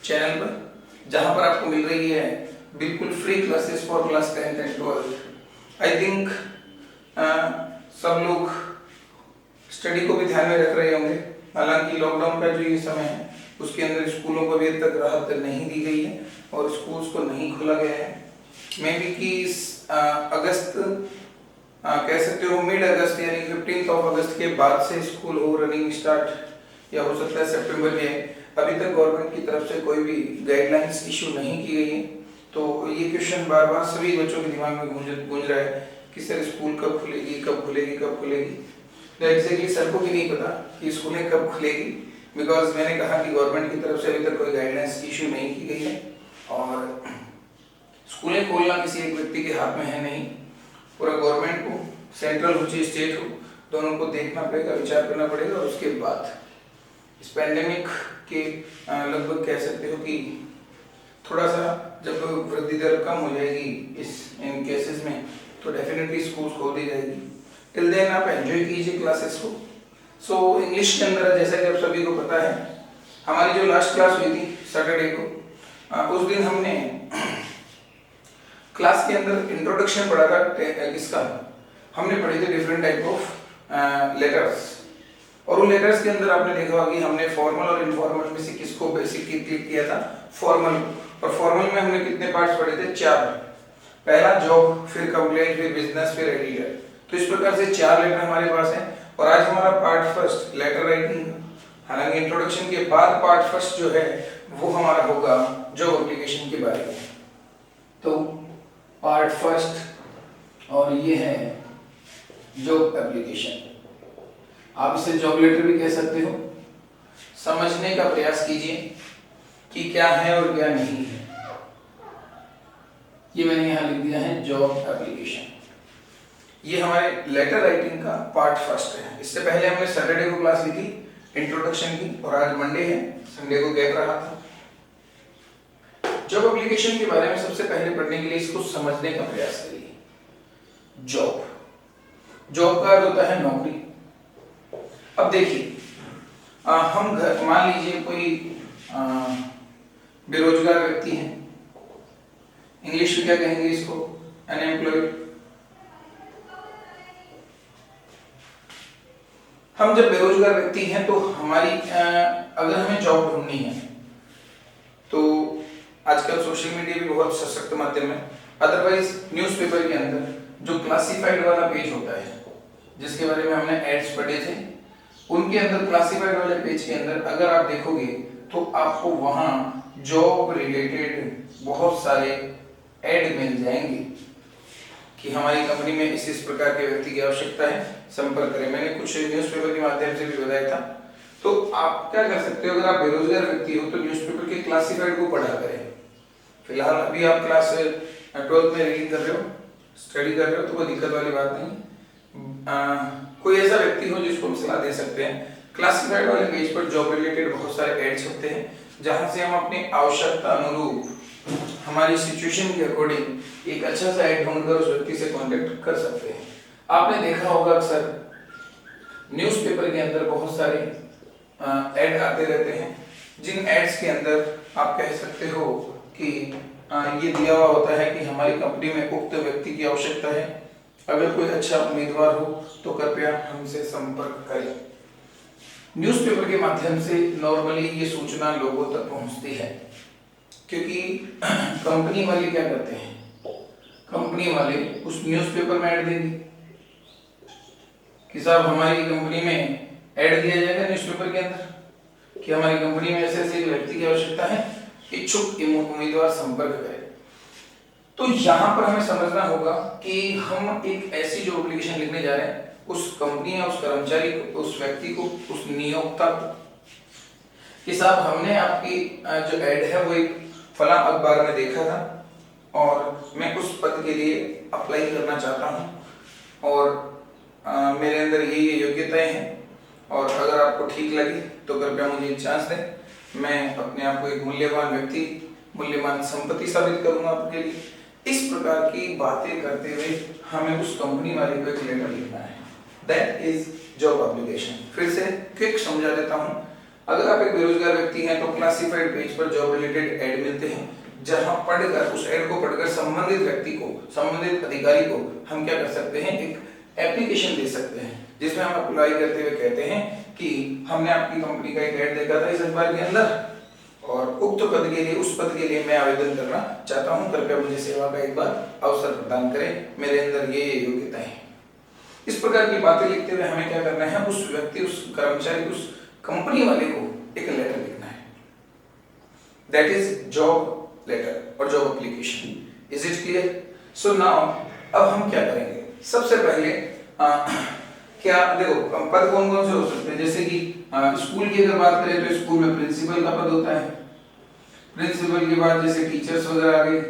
Channel पर, जहां पर आपको मिल रही है बिल्कुल free classes for class 10th and 12th। I think सब लोग स्टडी को भी ध्यान में रख रहे होंगे। हालांकि लॉकडाउन का जो ये समय है उसके अंदर स्कूलों को अभी तक राहत नहीं दी गई है और स्कूल्स को नहीं खोला गया है। मे बी कि अगस्त कह सकते हो मिड अगस्त यानी 15 अगस्त के बाद से स्कूल हो रनिंग स्टार्ट, या हो सकता है सितंबर में। अभी तक गवर्नमेंट की तरफ से कोई भी गाइडलाइंस इशू नहीं की गई है। तो ये क्वेश्चन बार बार सभी बच्चों के दिमाग में गूंज रहा है कि सर स्कूल कब खुलेगी, कब खुलेगी, कब खुलेगी। तो एग्जैक्टली सर को भी नहीं पता कि स्कूलें कब खुलेगी, बिकॉज मैंने कहा कि गवर्नमेंट की तरफ से अभी तक कोई गाइडलाइंस इशू नहीं की गई है और स्कूलें खोलना किसी एक व्यक्ति के हाथ में है नहीं। पूरा गवर्नमेंट को, सेंट्रल हो चाहे स्टेट हो, दोनों को देखना पड़ेगा, विचार करना पड़ेगा। और उसके बाद इस पैंडेमिक के लगभग कह सकते हो कि थोड़ा सा जब वृद्धि दर कम हो जाएगी इन केसेस में, तो डेफिनेटली स्कूल खोल दी जाएगी। टिल देन आप एंजॉय कीजिए क्लासेस को। सो इंग्लिश के अंदर जैसा कि आप सभी को पता है, हमारी जो लास्ट क्लास हुई थी सैटरडे को, उस दिन हमने क्लास के अंदर इंट्रोडक्शन पढ़ा था। किसका हमने पढ़े थे? Different type of letters. और उन लेटर्स के अंदर आपने देखा होगा कि हमने फॉर्मल और इनफॉर्मल में से किसको बेसिकली क्लिक किया था? फॉर्मल। और फॉर्मल में हमने कितने पार्ट्स पढ़े थे? 4। पहला जॉब, फिर कंप्लेंट, फिर बिजनेस, फिर एडिटर। तो इस प्रकार से 4 लेटर हमारे पास हैं। और आज हमारा पार्ट फर्स्ट लेटर राइटिंग, हालांकि इंट्रोडक्शन के बाद पार्ट फर्स्ट जो है वो हमारा होगा जॉब एप्लीकेशन के बारे में। तो पार्ट फर्स्ट और ये है जॉब एप्लीकेशन। आप इसे जॉब लेटर भी कह सकते हो। समझने का प्रयास कीजिए कि क्या है और क्या नहीं है। ये मैंने यहां लिख दिया है जॉब एप्लीकेशन। ये हमारे लेटर राइटिंग का पार्ट फर्स्ट है। इससे पहले हमने सैटरडे को क्लास ली थी इंट्रोडक्शन की, और आज मंडे है, संडे को गैप रहा था। जॉब एप्लीकेशन के बारे में सबसे पहले पढ़ने के लिए इसको समझने का प्रयास करिए। जॉब का अर्थ होता है नौकरी। अब देखिए, हम घर, मान लीजिए कोई बेरोजगार व्यक्ति है, इंग्लिश में क्या कहेंगे इसको? अनएम्प्लॉयड। हम जब बेरोजगार व्यक्ति हैं तो हमारी अगर हमें जॉब ढूंढनी है तो आजकल सोशल मीडिया भी बहुत सशक्त माध्यम है। अदरवाइज न्यूज़पेपर के अंदर जो क्लासिफाइड वाला पेज होता है, जिसके बारे में हमने एड्स पढ़े थे, उनके अंदर क्लासिफाइड वाले पेज के अंदर अगर आप देखोगे तो आपको वहां जॉब रिलेटेड बहुत सारे ऐड मिल जाएंगे कि हमारी कंपनी में इस प्रकार के व्यक्ति की आवश्यकता है, संपर्क करें। मैंने कुछ न्यूज़पेपर के माध्यम से भी बताया था। तो आप क्या कर सकते हो? अगर आप बेरोजगार व्यक्ति हो तो न्यूज़पेपर के क्लासिफाइड को पढ़ा करें। फिलहाल अभी आप क्लास 12th में रीडिंग कर रहे हो, स्टडी कर रहे हो, तो कोई दिक्कत वाली बात नहीं। कोई ऐसा व्यक्ति हो जिसको हम सलाह दे सकते हैं, क्लासिफाइड वाले पेज पर जॉब रिलेटेड बहुत सारे एड्स होते हैं, जहां से हम अपनी आवश्यकता अनुरूप, हमारी सिचुएशन के अकॉर्डिंग एक अच्छा सा ऐड ढूंढकर उस व्यक्ति से कांटेक्ट कर सकते हैं। आपने देखा होगा अक्सर न्यूज़पेपर के अंदर बहुत सारे ऐड आते रहते हैं, जिन एड्स के अंदर आप कह सकते हो कि ये दिया हुआ होता है कि हमारी कंपनी में उक्त व्यक्ति की आवश्यकता है, अगर कोई अच्छा उम्मीदवार हो तो कृपया हमसे संपर्क करें। न्यूज़पेपर के माध्यम से नॉर्मली ये सूचना लोगों तक पहुंचती है, क्योंकि कंपनी वाले क्या करते हैं, कंपनी वाले उस न्यूज़पेपर में ऐड देंगे कि साहब हमारी कंपनी में ऐड दिया जाएगा न्यूज़पेपर के अंदर कि हमारी कंपनी में ऐसे ऐसे व्यक्ति की आवश्यकता है, इच्छुक उम्मीदवार संपर्क करें। तो यहाँ पर हमें समझना होगा कि हम एक ऐसी जो एप्लीकेशन लिखने जा रहे हैं उस कंपनी या उस कर्मचारी को, उस व्यक्ति को, उस नियोक्ता को कि साहब हमने आपकी जो ऐड है वो एक फला अखबार में देखा था और मैं उस पद के लिए अप्लाई करना चाहता हूँ और मेरे अंदर ये योग्यताएं हैं, और अगर आपको ठीक लगी तो कृपया मुझे एक चांस दें। मैं अपने आप को एक मूल्यवान व्यक्ति, मूल्यवान संपत्ति साबित करूंगा आपके लिए। इस प्रकार की बातें करते हुए हमें उस कंपनी वाले को एक लेटर लिखना है। That is job application. फिर से क्विक समझा देता हूँ। अगर आप एक बेरोजगार व्यक्ति हैं तो क्लासिफाइड पेज पर जॉब रिलेटेड ऐड मिलते हैं, जहां पढ़कर उस ऐड को पढ़कर संबंधित व्यक्ति को, संबंधित अधिकारी को हम क्या कर सकते हैं, एक एप्लीकेशन दे सकते हैं, जिसमें हम अप्लाई करते हुए कहते हैं कि हमने आपकी कंपनी का एक ऐड देखा था इस अखबार के अंदर और उक्त पद के लिए, उस पद के लिए मैं आवेदन करना चाहता हूं, कृपया मुझे सेवा का एक बार अवसर प्रदान करें, मेरे अंदर ये योग्यता है। इस प्रकार की बातें लिखते हुए हमें क्या करना है, उस व्यक्ति, उस कर्मचारी, उस कंपनी वाले को एक लेटर लिखना है, दैट इज जॉब लेटर और job application. Is it clear? So now अब हम क्या करेंगे, सबसे पहले क्या देखो पद कौन कौन से हो सकते हैं, जैसे कि स्कूल की अगर बात करें तो स्कूल में प्रिंसिपल का पद होता है, प्रिंसिपल के बाद जैसे टीचर्स वगैरह आ गए,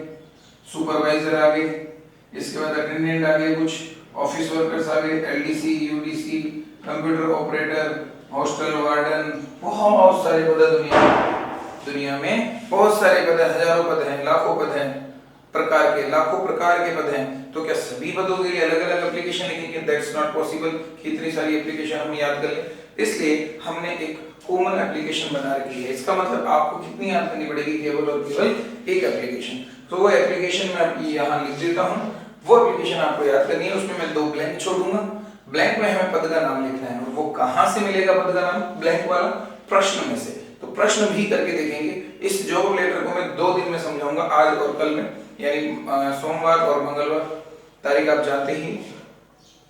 सुपरवाइजर आ गए, इसके बाद अटेंडेंट आ गए, कुछ ऑफिस वर्कर्स आ गए, LDC, UDC, computer operator, hostel warden, बहुत सारे पद है दुनिया में बहुत सारे पद हैं, हजारों पद हैं, लाखों पद हैं, प्रकार के, लाखों प्रकार के पद हैं। तो क्या सभी पदों के लिए अलग अलग एप्लीकेशन लिखेंगे? दैट्स नॉट पॉसिबल कि इतनी सारी एप्लीकेशन हम याद कर लें, इसलिए हमने एक कॉमन एप्लीकेशन बना रखी है। इसका मतलब आपको कितनी याद करनी पड़ेगी? केवल और केवल एक एप्लीकेशन। तो वो एप्लीकेशन मैं यहाँ लिख देता हूँ, वो एप्लीकेशन आपको याद करनी है, उसमें मैं 2 ब्लैंक छोड़ूंगा, ब्लैंक में हमें पद का नाम लिखना है, और वो कहाँ से मिलेगा पद का नाम? ब्लैंक वाला प्रश्न में से। तो प्रश्न भी करके देखेंगे। इस जॉब लेटर को मैं 2 दिन में समझाऊंगा, आज और कल में, यानी सोमवार और मंगलवार, तारीख आप जानते ही,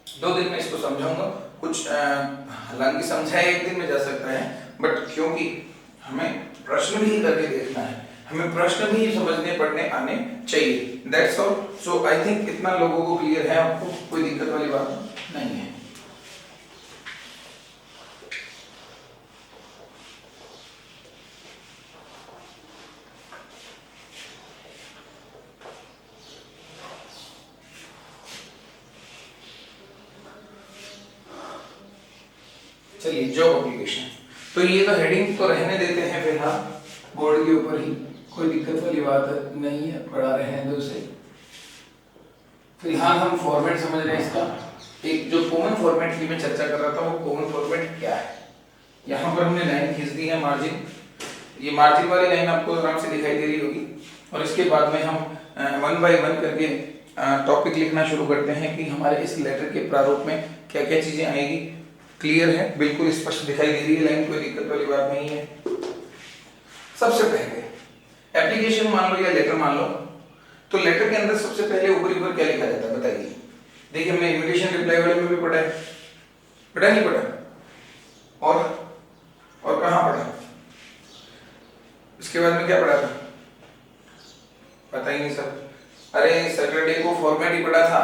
2 दिन में इसको समझाऊंगा। कुछ हालांकि समझाया 1 दिन में जा सकता है, बट क्योंकि हमें प्रश्न भी करके देखना है, हमें प्रश्न भी समझने पढ़ने आने चाहिए। That's all. So I think इतना लोगों को क्लियर है, आपको कोई दिक्कत वाली बात नहीं है। चलिए जॉब एप्लीकेशन, तो ये तो हेडिंग तो रहने देते हैं फिलहाल, बोर्ड के ऊपर ही, कोई दिक्कत वाली बात नहीं है, पढ़ा रहे हैं तो उसे। फिलहाल हम फॉर्मेट समझ रहे हैं इसका। एक जो कॉमन फॉर्मेट की मैं चर्चा कर रहा था, वो कॉमन फॉर्मेट क्या है। यहाँ पर हमने लाइन खींच दी है, मार्जिन, ये मार्जिन वाली लाइन आपको आराम से दिखाई दे रही होगी, और इसके बाद में हम 1 बाय 1 करके टॉपिक लिखना शुरू करते हैं कि हमारे इस लेटर के प्रारूप में क्या क्या चीजें आएगी। क्लियर है? बिल्कुल स्पष्ट दिखाई दे रही है लाइन, कोई दिक्कत वाली बात नहीं है। सबसे पहले एप्लीकेशन मान लो या लेटर मान लो, तो लेटर के अंदर सबसे पहले ऊपर ऊपर क्या लिखा जाता है बताइए। देखिए हमने इनविटेशन रिप्लाई वाले में भी पढ़ा है, पढ़ा नहीं पढ़ा? और कहाँ पढ़ा? इसके बाद में क्या पढ़ा था? पता ही नहीं सर। अरे सैटरडे को फॉर्मेट ही पढ़ा था,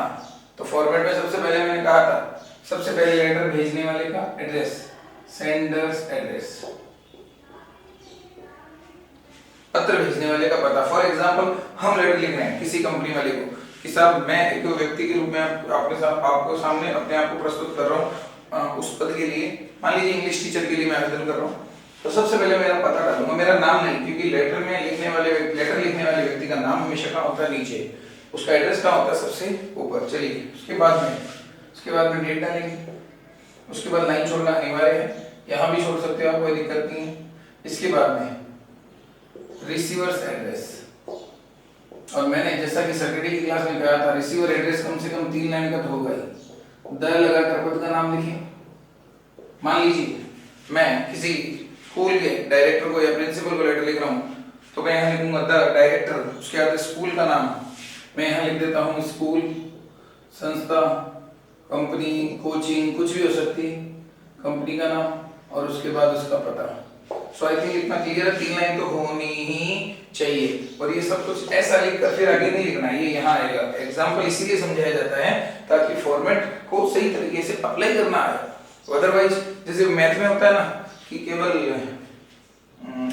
तो फॉर्मेट में सबसे पहले मैंने कहा था, सबसे पहले लेटर भेजने वाले का एड्रेस, सेंडर्स एड्रेस, पत्र भेजने वाले का पता। फॉर एग्जांपल हम लेटर लिख रहे हैं किसी कंपनी वाले को कि साहब मैं एक व्यक्ति के रूप में आपको सामने अपने आप को प्रस्तुत कर रहा हूँ उस पद के लिए, मान लीजिए इंग्लिश टीचर के लिए मैं आवेदन कर रहा हूँ, तो सबसे पहले मेरा पता डालूंगा, मेरा नाम नहीं, क्योंकि लेटर लिखने वाले व्यक्ति का नाम हमेशा कहाँ होता है? नीचे। उसका एड्रेस कहाँ होता है? सबसे ऊपर। चलिए उसके बाद में डेट डालेंगे, उसके बाद लाइन छोड़ना अनिवार्य है, यहाँ भी छोड़ सकते हो आप, कोई दिक्कत नहीं है। इसके बाद में रिसीवर्स एड्रेस, और मैंने जैसा कि सैटरडे की क्लास में कहा था, रिसीवर एड्रेस कम से कम 3 लाइन का तो होगा ही। द लगाकर पद का नाम लिखिए। मान लीजिए मैं किसी स्कूल के डायरेक्टर को या प्रिंसिपल को लेटर लिख रहा हूँ, तो मैं यहाँ लिखूंगा द डायरेक्टर, उसके बाद स्कूल का नाम मैं यहाँ लिख देता हूँ, स्कूल, संस्था, कंपनी, कोचिंग, कुछ भी हो सकती है, कंपनी का नाम, और उसके बाद उसका पता। सो आई थिंक इतना क्लियर है, 3 लाइन तो होनी ही चाहिए। और ये सब कुछ ऐसा लिखकर फिर आगे नहीं लिखना, ये यहाँ आएगा। एग्जाम्पल इसीलिए समझाया जाता है ताकि फॉर्मेट को सही तरीके से अप्लाई करना आए। अदरवाइज जैसे मैथ में होता है ना कि केवल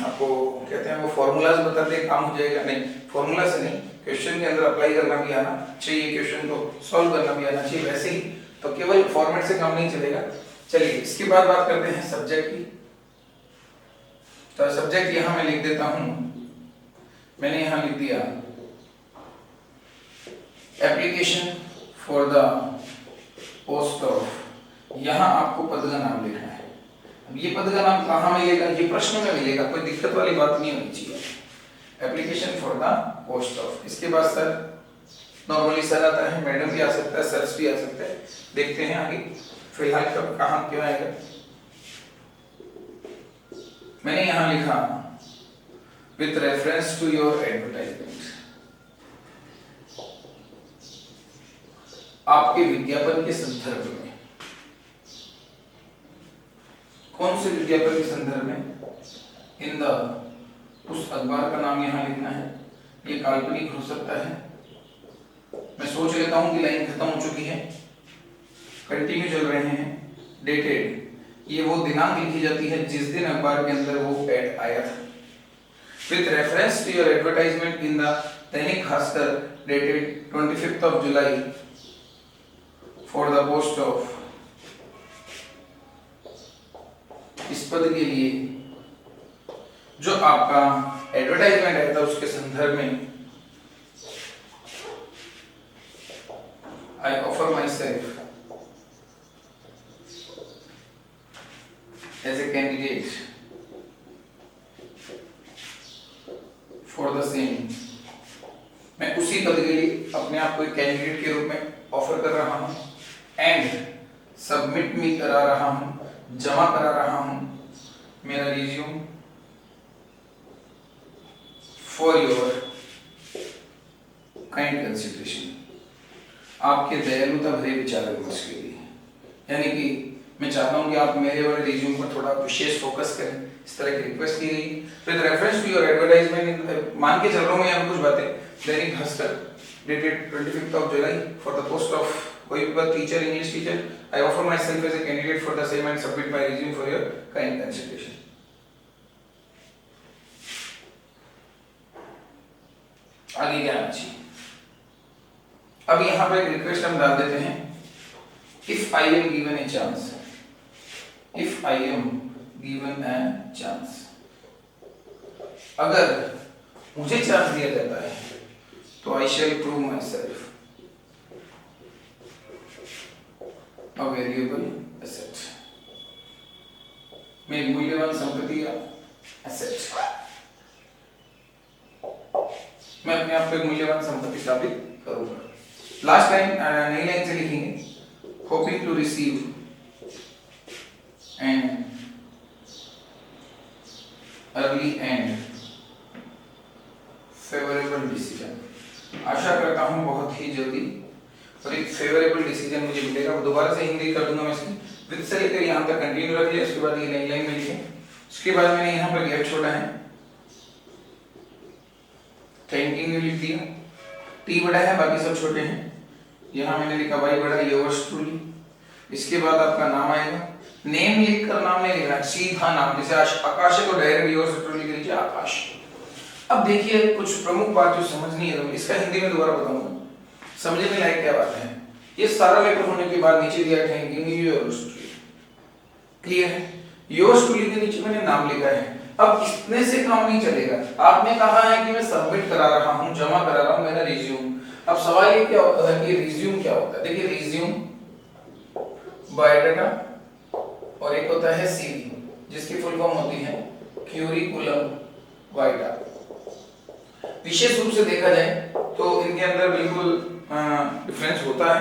आपको कहते हैं वो फॉर्मूलाज बताते काम हो जाएगा, नहीं, फॉर्मूला से नहीं, क्वेश्चन के अंदर अप्लाई करना भी आना चाहिए, क्वेश्चन को सॉल्व करना भी आना चाहिए। वैसे ही तो केवल फॉर्मेट से काम नहीं चलेगा। चलिए इसके बाद बात करते हैं सब्जेक्ट की। तो सब्जेक्ट यहाँ मैं लिख देता हूँ, मैंने यहाँ लिख दिया application for the post of, यहाँ आपको पद का नाम लिखना है। अब ये पद का नाम कहाँ मिलेगा, ये प्रश्न में मिलेगा, कोई दिक्कत वाली बात नहीं होनी चाहिए। Application for the post of, इसके बाद सर नॉर्मली सर आता है, मैडम भी आ सकता है, सर भी आ सकता है, देखते हैं आगे फिलहाल कब कहाँ क्यों आएगा। मैंने यहां लिखा with reference to your advertisement, आपके विज्ञापन के संदर्भ में। कौन से विज्ञापन के संदर्भ में? इन द, उस अखबार का नाम यहां लिखना है, ये काल्पनिक हो सकता है। मैं सोच लेता हूं कि लाइन खत्म हो चुकी है, कंटिन्यू चल रहे हैं। डेटेड, ये वो दिनांक लिखी जाती है जिस दिन अखबार के अंदर वो एड आया था। With reference to your advertisement in the Dainik Bhaskar dated 25th of July for the post of, इस पद के लिए जो आपका एडवर्टाइजमेंट आया था उसके संदर्भ में I offer myself as a candidate for the same, मैं उसी पद के लिए अपने आप को एक कैंडिडेट के रूप में ऑफर कर रहा हूं एंड सबमिट मी करा रहा हूं, जमा करा रहा हूं मेरा resume for your kind consideration, आपके दयालुता भरे विचार विमर्श के लिए। यानी कि मैं चाहता हूं कि आप मेरे वाले रिज्यूम पर थोड़ा विशेष फोकस करें, इस तरह की रिक्वेस्ट की गई। With reference to your advertisement, मान के चल रहा हूं मैं यहाँ कुछ बातें, Dainik Bhaskar dated 25th of July for the post of कोई भी teacher, English teacher, I offer myself as a candidate for the same and submit my resume for your kind consideration. आगे क्या आना चाहिए? अब यहां पर एक रिक्वेस्ट हम डाल देते हैं, if I am given a chance, if I am given a chance, अगर मुझे चांस दिया जाता है तो I shall prove myself a variable asset, मैं मूल्यवान संपत्ति या एसेट, मैं अपने आप को एक मूल्यवान संपत्ति साबित करूंगा। लास्ट टाइम नई लाइन से लिखेंगे, hoping to receive and early and favourable decision, आशा करता हूं बहुत ही जल्दी और एक फेवरेबल डिसीजन मुझे मिलेगा। वो दोबारा से हिंदी कर दूंगा मैं इसकी, विद से लेकर यहाँ तक कंटिन्यू रख लिया, उसके बाद ये नई लाइन में लिखे, उसके बाद मैंने यहाँ पर गैप छोड़ा है, थैंकिंग लिख दिया, टी बड़ा है बाकी सब छोटे हैं, यहाँ मैंने लिखा वाई बड़ा, योर्स ट्रूली, इसके बाद आपका नाम आएगा, नेम लिखकर नाम नहीं लिखना, सीधा नाम, जैसे आकाश को डायरेक्ट योर्स ट्रूली लिख लीजिए आकाश। अब देखिए कुछ प्रमुख बात जो समझनी है, इसका हिंदी में दोबारा बताऊंगा, समझने लायक क्या बात है। ये सारा लेटर होने के बाद नीचे दिया थैंकिंग योर्स ट्रूली, क्लियर है? योर्स ट्रूली के नीचे मैंने नाम लिखा है। अब इतने से काम नहीं चलेगा, आपने कहा है कि मैं सबमिट करा रहा हूं, जमा करा रहा हूं मेरा रिज्यूम। अब सवाल ये क्या होता है कि रिज्यूम क्या होता है? देखिए रिज्यूम, बायोडाटा और एक होता है सीवी, जिसकी फुल फॉर्म होती है क्यूरिकुलम वाइटा। विशेष रूप से देखा जाए तो इनके अंदर बिल्कुल डिफरेंस होता है,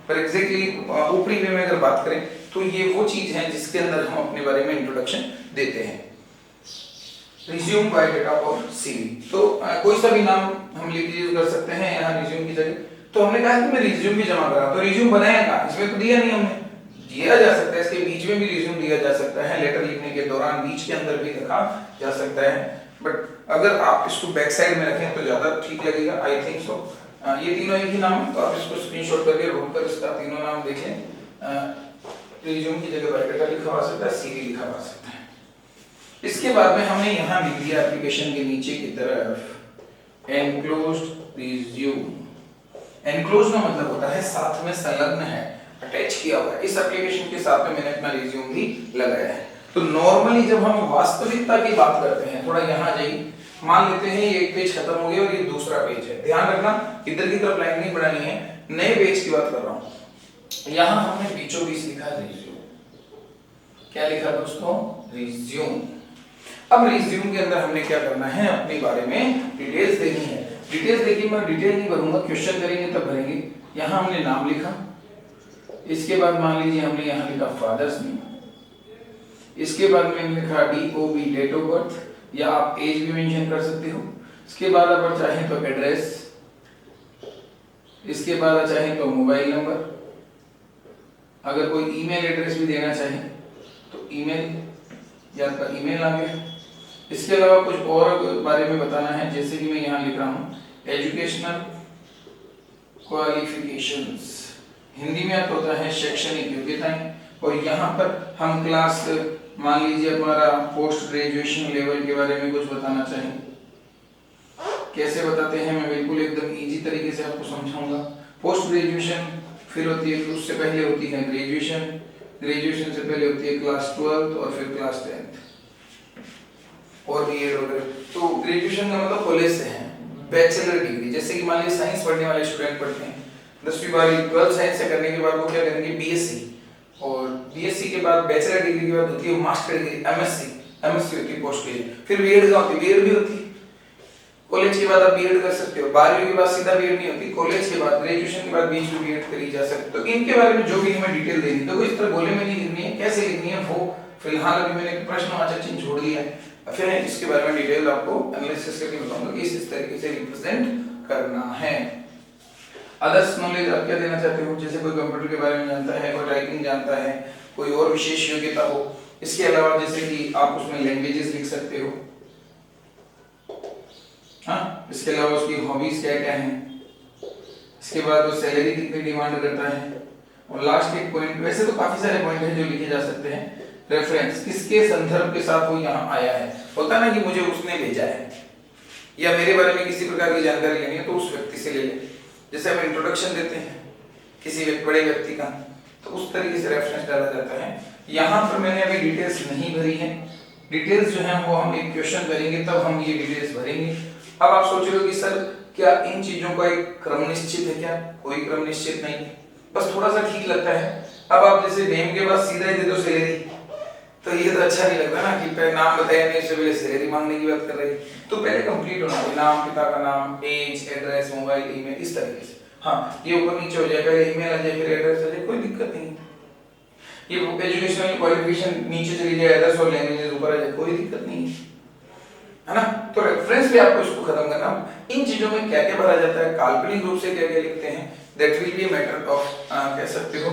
पर एग्जैक्टली ऊपरी वे में अगर बात करें तो ये वो चीज है जिसके अंदर हम अपने बारे में इंट्रोडक्शन देते हैं। रिज्यूम, बायोडाटा और सीवी, तो कोई सा भी नाम हम लिख कर सकते हैं यहाँ रिज्यूम की जगह। तो हमने कहा कि मैं रिज्यूम भी जमा करा, तो रिज्यूम बनाया कहाँ? इसमें तो दिया नहीं हमने, दिया जा सकता है, इसके बीच में भी रिज्यूम दिया जा सकता है, लेटर लिखने के दौरान बीच के अंदर भी रखा जा सकता है, बट अगर आप इसको बैक साइड में रखें तो ज्यादा ठीक लगेगा, आई थिंक सो। ये तीनों एक ही नाम है, तो आप इसको स्क्रीनशॉट करके रोक कर इसका तीनों नाम देखें। रिज्यूम की जगह बायोडाटा लिखा हुआ सकता है, सीवी लिखा हुआ सकता है। इसके बाद में हमने यहाँ लिख दिया एप्लीकेशन के नीचे की तरफ एनक्लोज्ड रिज्यूम। एनक्लोज का मतलब होता है साथ में संलग्न है, अटैच किया हुआ है। इस एप्लीकेशन के साथ में मैंने अपना रिज्यूम भी लगाया है। तो नॉर्मली जब हम वास्तविकता की बात करते हैं, थोड़ा यहाँ जाइए, मान लेते हैं ये एक पेज खत्म हो गया और ये दूसरा पेज है, ध्यान रखना इधर की तरफ लाइन नहीं बढ़ानी है, नए पेज की बात कर रहा हूँ। यहाँ हमने बीचों बीच लिखा रिज्यूम, क्या लिखा दोस्तों? रिज्यूम। अब रिज्यूम के अंदर हमने क्या करना है, अपने बारे में डिटेल्स देनी है। डिटेल्स देखिए, मैं डिटेल नहीं भरूंगा, क्वेश्चन करेंगे तब भरेंगे। यहाँ हमने नाम लिखा, इसके बाद मान लीजिए हमने यहाँ लिखा फादर्स नेम, इसके बाद में लिखा DOB डेट ऑफ बर्थ, या आप एज भी मेंशन कर सकते हो। इसके बाद अगर चाहें तो एड्रेस, इसके बाद चाहें तो मोबाइल नंबर, अगर कोई ईमेल एड्रेस भी देना चाहे तो ईमेल, या आपका ईमेल आ गया। इसके अलावा कुछ और बारे में बताना है, जैसे कि मैं यहाँ लिख रहा हूँ एजुकेशनल क्वालिफिकेशंस, हिंदी में अर्थ होता है शैक्षणिक योग्यताएं। और यहाँ पर हम क्लास, मान लीजिए हमारा पोस्ट ग्रेजुएशन लेवल के बारे में कुछ बताना चाहें, कैसे बताते हैं मैं बिल्कुल एकदम इजी तरीके से आपको समझाऊंगा। पोस्ट ग्रेजुएशन फिर होती है, उससे पहले होती है ग्रेजुएशन, ग्रेजुएशन से पहले होती है क्लास 12 और फिर क्लास 10 और बीएड वगैरह। तो ग्रेजुएशन का मतलब कॉलेज से है। बैचलर डिग्री, जैसे कि मान लीजिए साइंस पढ़ने वाले स्टूडेंट पढ़ते हैं 10वीं 12वीं 12 साइंस से करने के बाद वो क्या करेंगे, बीएससी, और बीएससी के बाद बैचलर डिग्री के बाद होती है मास्टर डिग्री, एमएससी, एमएससी होती है पोस्ट ग्रेजुएशन। फिर बीएड का होती है, बीएड भी होती है। कॉलेज के बाद आप बीएड कर सकते हो, 12वीं के बाद सीधा बीएड नहीं होती, कॉलेज के बाद ग्रेजुएशन के बाद बीच में बीएड करी जा सकती है। तो इनके बारे में जो भी हमें डिटेल देनी है, तो इस तरह गोले में नहीं लिखनी है, कैसे लिखनी है वो फिलहाल अभी मैंने प्रश्नवाचक चिन्ह छोड़ दिया है, फिर इसके बारे में डिटेल आपको एनालिसिस करके बताऊंगा कि इस तरीके से रिप्रेजेंट करना है। अदर्स नॉलेज आप क्या देना चाहते हो, जैसे कोई कंप्यूटर के बारे में जानता है, कोई टाइपिंग जानता है, कोई और विशेष योग्यता हो। इसके अलावा जैसे कि आप उसमें लैंग्वेजेस लिख सकते हो, हाँ, इसके अलावा उसकी हॉबीज क्या क्या हैं, इसके बाद वो सैलरी कितनी डिमांड करता है, और लास्ट एक पॉइंट, वैसे तो काफी सारे पॉइंट हैं जो लिखे जा सकते हैं। रेफरेंस, किसके संदर्भ के साथ वो यहाँ आया है, होता ना कि मुझे उसने भेजा है, या मेरे बारे में किसी प्रकार की जानकारी लेनी है तो उस व्यक्ति से ले ले। जैसे हम इंट्रोडक्शन देते हैं किसी बड़े व्यक्ति का, तो उस तरीके से रेफरेंस डाला जाता है। यहाँ पर मैंने अभी डिटेल्स नहीं भरी है, डिटेल्स जो है वो हम एक क्वेश्चन करेंगे तब हम ये डिटेल्स भरेंगे। अब आप सोच रहे हो कि सर क्या इन चीजों का एक क्रम निश्चित है क्या? कोई क्रम निश्चित नहीं है, बस थोड़ा सा ठीक लगता है। अब आप जैसे नेम के बाद सीधा ही दे दो सैलरी, तो ये तो अच्छा नहीं लगता ना कि पहले नाम बताया नहीं, उससे पहले सैलरी मांगने की बात कर रही है। तो पहले कंप्लीट होना चाहिए, नाम, पिता का नाम, एज, एड्रेस, मोबाइल, ईमेल, इस तरीके से। हाँ, ये ऊपर नीचे हो जाए, पहले ईमेल आ जाए फिर एड्रेस आ जाए, कोई दिक्कत नहीं। ये एजुकेशनल क्वालिफिकेशन नीचे चली जाए, एड्रेस और लैंग्वेजेस ऊपर आ जाए, कोई दिक्कत नहीं है ना। तो रेफरेंस पे आपको इसको खत्म करना। इन चीजों में क्या क्या भरा जाता है, काल्पनिक रूप से क्या क्या लिखते हैं, that will be matter of, कह सकते हो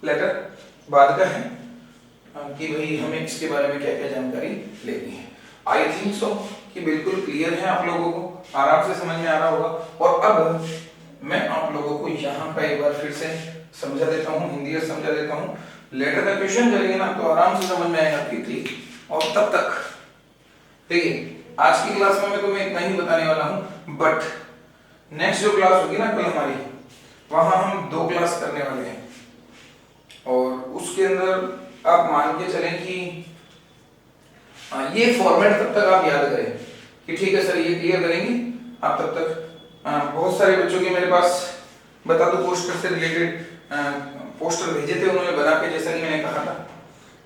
लेटर बाद का है कि भाई हमें इसके बारे में क्या क्या जानकारी लेनी है। आई थिंक सो कि बिल्कुल क्लियर है, आप लोगों को आराम से समझ में आ रहा होगा। और अब मैं आप लोगों को यहाँ का एक बार फिर से समझा देता हूँ, हिंदी में समझा देता हूँ। लेटर का क्वेश्चन करेंगे ना तो आराम से समझ में आएगा क्विकली। और तब तक देखिए, आज की क्लास में मैं तुम्हें इतना ही बताने वाला हूँ, बट नेक्स्ट जो क्लास होगी ना कल हमारी, वहां हम 2 क्लास करने वाले हैं। और उसके अंदर आप मान के चलें कि ये फॉर्मेट तब तक आप याद करें कि ठीक है सर ये क्लियर करेंगे आप तब तक। बहुत सारे बच्चों के मेरे पास बता दो पोस्टर से रिलेटेड पोस्टर भेजे थे उन्होंने बना के, जैसा कि मैंने कहा था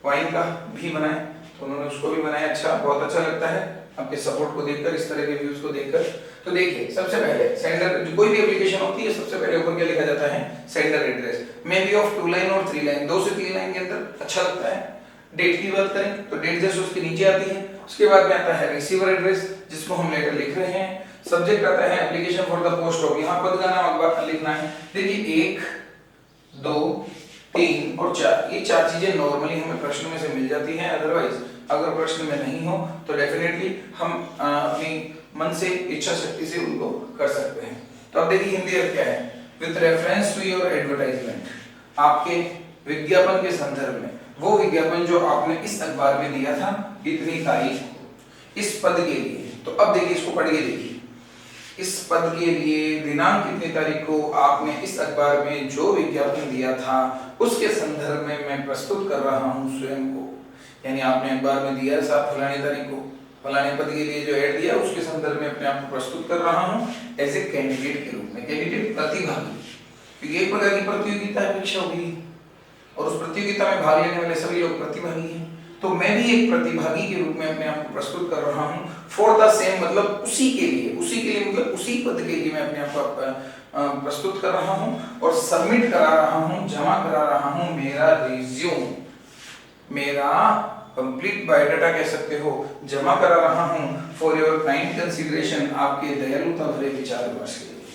वाइन का भी बनाए तो उन्होंने उसको भी बनाया। अच्छा, बहुत अच्छा लगता है आपके सपोर्ट को देखकर, इस तरह के व्यूज को देखकर। तो देखिए, सबसे पहले सेंडर, कोई भी एप्लीकेशन होती है सबसे पहले ऊपर क्या लिखा जाता है, sender address, may be of 2 line और 3 लाइन, 2 से 3 लाइन के अंदर अच्छा लगता है। डेट की बात करें तो डेट जैसे उसके नीचे आती है। उसके बाद में आता है रिसीवर एड्रेस जिसको हम लेटर लिख रहे हैं। सब्जेक्ट आता है application for the post of, यहाँ पद का नाम अखबार लिखना है। देखिए 1, 2, 3 और 4, ये 4 चीजें नॉर्मली हमें प्रश्न में से मिल जाती हैं। अदरवाइज अगर प्रश्न में नहीं हो तो डेफिनेटली हम अपनी मन से, इच्छा शक्ति से उनको कर सकते हैं। तो अब देखिए हिंदी अर्थ क्या है, with reference to your advertisement, आपके विज्ञापन के संदर्भ में, वो विज्ञापन जो आपने इस अखबार में दिया था इतनी तारीख इस पद के लिए। तो अब देखिए इसको पढ़ के देखिए, इस पद के लिए दिनांक कितनी तारीख को आपने इस अखबार में जो विज्ञापन दिया था उसके संदर्भ में मैं प्रस्तुत कर रहा हूँ स्वयं को। यानी आपने अखबार में दिया साहब फलानी तारीख को फलाने पद के लिए जो ऐड दिया उसके संदर्भ में अपने आप को प्रस्तुत कर रहा हूँ एज ए कैंडिडेट के रूप में, कैंडिडेट प्रतिभागी, क्योंकि एक प्रकार की प्रतियोगिता अपेक्षा होगी और उस प्रतियोगिता में भाग लेने वाले सभी लोग प्रतिभागी हैं। तो मैं भी एक प्रतिभागी के रूप में अपने आप को प्रस्तुत कर रहा हूँ फॉर द सेम, मतलब उसी के लिए मतलब उसी पद के लिए मैं अपने आप को प्रस्तुत कर रहा हूँ और सबमिट करा रहा हूँ, जमा करा रहा हूँ मेरा रिज्यूम, मेरा कंप्लीट बायोडाटा कह सकते हो, जमा करा रहा हूँ फॉर योर काइंड कंसीडरेशन, आपके दयालुता भरे विचार विमर्श के लिए।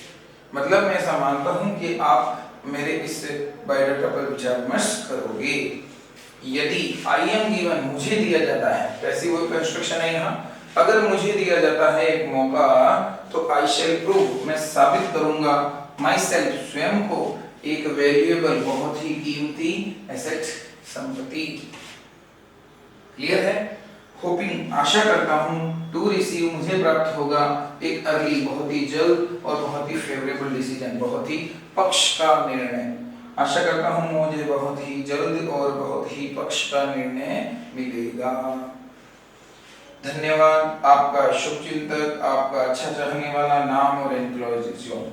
मतलब मैं ऐसा मानता हूँ कि आप मेरे इस बायोडाटा पर विचार विमर्श करोगे। यदि आई एम गिवन, मुझे दिया जाता है, पैसिव वर्ब कंस्ट्रक्शन है यहाँ, अगर मुझे दिया जाता है एक मौका तो आई शैल प्रूव, मैं साबित करूंगा माई सेल्फ, स्वयं को, एक वैल्यूएबल, बहुत ही कीमती एसेट, संपत्ति। क्लियर है? होपिंग, आशा करता हूँ, टू रिसीव, मुझे प्राप्त होगा, एक अर्ली, बहुत ही जल्द और बहुत ही फेवरेबल डिसीजन, बहुत ही पक्ष का निर्णय। आशा करता हूँ मुझे बहुत ही जल्द और बहुत ही पक्ष का निर्णय मिलेगा। धन्यवाद। आपका शुभचिंतक, आपका अच्छा चाहने वाला, नाम और एम्प्लॉय रिज्यूम,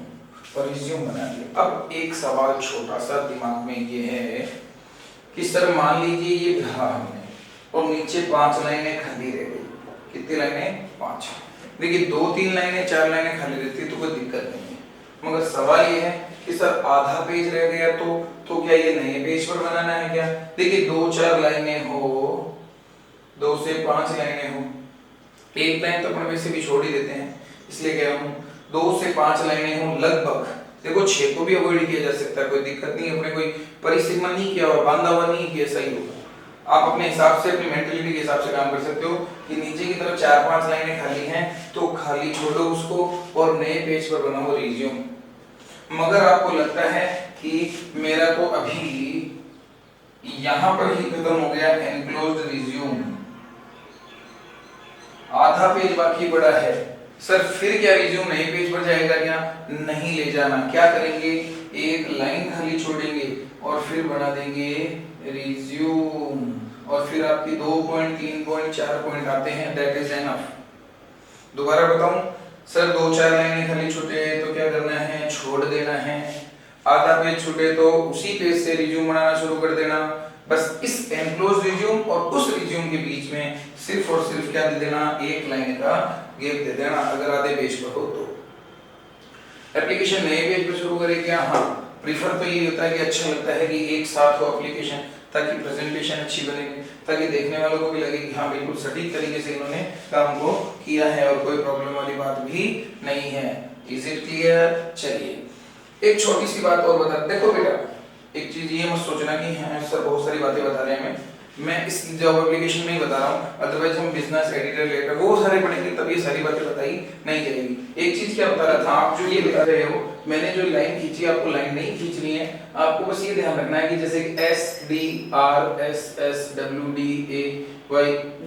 और रिज्यूम बना दिया। अब एक सवाल छोटा सा दिमाग में ये है कि सर मान लीजिए ये भरा हमने और नीचे 5 लाइनें खाली रह गई। कितनी लाइनें? 5। देखिए 2-3 लाइनें 4 लाइनें खाली रहती तो कोई दिक्कत नहीं है, मगर सवाल ये है कि सर आधा पेज रह गया तो क्या ये नए पेज पर बनाना है क्या? देखिए 2-4 लाइनें हो, 2 से 5 लाइनें हो, एक लाइन तो अपन वैसे भी छोड़ ही देते हैं, इसलिए कह रहा हूँ 2 से 5 लाइनें हो लगभग। देखो 6 को भी अवॉइड किया जा सकता है, कोई दिक्कत नहीं है, अपने कोई परिसीमा नहीं किया हुआ, बांधा हुआ नहीं किया, सही होगा। आप अपने हिसाब से, अपनी मेंटलिटी के हिसाब से काम कर सकते हो कि नीचे की तरफ 4-5 लाइनें खाली हैं तो खाली छोड़ो उसको और नए पेज पर बनाओ रिज्यूम। मगर आपको लगता है कि मेरा तो अभी यहां पर ही खत्म हो गया एनक्लोज्ड रिज्यूम, आधा पेज बाकी पड़ा है, सर फिर क्या रिज्यूम नए पेज पर जाएगा क्या? नहीं ले जाना। क्या करेंगे? एक लाइन खाली छोड़ेंगे और फिर बना देंगे रिज्यूम, और फिर आपकी 2 पॉइंट 3 पॉइंट 4 पॉइंट आते हैं, दैट इज एनफ। दोबारा बताऊं, सर 2-4 लाइनें खाली छूटे तो क्या करना है? छोड़ देना है। आधा पेज छूटे तो उसी पेज से रिज्यूम बनाना शुरू कर देना। बस इस एनक्लोज रिज्यूम और उस रिज्यूम के बीच में सिर्फ और सिर्फ क्या दे देना? एक लाइन का गैप दे देना, अगर आधे पेज पर हो तो। एप्लीकेशन नए पेज पर शुरू करें क्या? हाँ, प्रीफर तो ये होता है कि अच्छा लगता है कि एक साथ हो एप्लीकेशन, ताकि प्रेजेंटेशन अच्छी बनेगी, ताकि देखने वालों को भी लगे कि हाँ बिल्कुल सटीक तरीके से इन्होंने काम को किया है और कोई प्रॉब्लम वाली बात भी नहीं है। Is it clear? चलिए एक छोटी सी बात और बता, देखो बेटा एक चीज ये मत सोचना कि हाँ सर बहुत सारी बातें बता रहे हैं, मैं इस जॉब एप्लीकेशन में ही बता रहा हूँ, अदरवाइज हम बिजनेस एडिटर लेटर वो सारे पढ़ेंगे तब ये सारी बातें बताई नहीं जाएगी। एक चीज क्या बता रहा था, आप जो ये बता रहे हो, मैंने जो लाइन खींची, आपको लाइन नहीं खींचनी है, आपको बस ये ध्यान रखना है कि जैसे SDRSSWDAY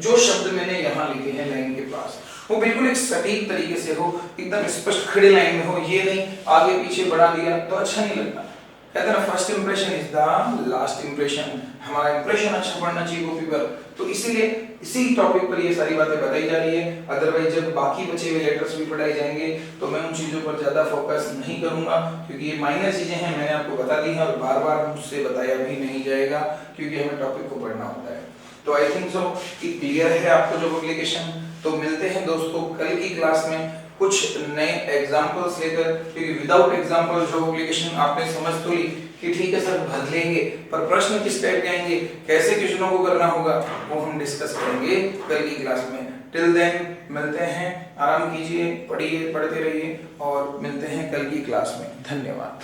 जो शब्द मैंने यहाँ लिखे हैं लाइन के पास, वो बिल्कुल एक सटीक तरीके से हो, एकदम स्पष्ट खड़े लाइन में हो, ये नहीं आगे पीछे बढ़ा दिया तो अच्छा नहीं लगता। कहते हैं first impression is the last impression, हमारा इंप्रेशन अच्छा पड़ना चाहिए कॉपी पर, तो इसीलिए इसी टॉपिक पर ये सारी बातें बताई जा रही है। अदरवाइज जब बाकी बचे हुए लेटर्स भी पढ़ाए जाएंगे तो मैं उन चीजों पर ज्यादा फोकस नहीं करूंगा, क्योंकि ये माइनर चीजें हैं, मैंने आपको बता दी हैं और बार बार मुझसे बताया भी नहीं जाएगा, क्योंकि हमें टॉपिक को पढ़ना होता है। तो आई थिंक सो कि क्लियर है आपको जो एप्लीकेशन। तो मिलते हैं दोस्तों कल की क्लास में कुछ नए एग्जांपल्स लेकर, क्योंकि विदाउट एग्जांपल जो एप्लीकेशन आपने समझ तो ली कि ठीक है सर भर लेंगे, पर प्रश्न किस टाइप के आएंगे, कैसे क्वेश्चनों को करना होगा, वो हम डिस्कस करेंगे कल की क्लास में। टिल देन मिलते हैं, आराम कीजिए, पढ़िए, पढ़ते रहिए और मिलते हैं कल की क्लास में। धन्यवाद।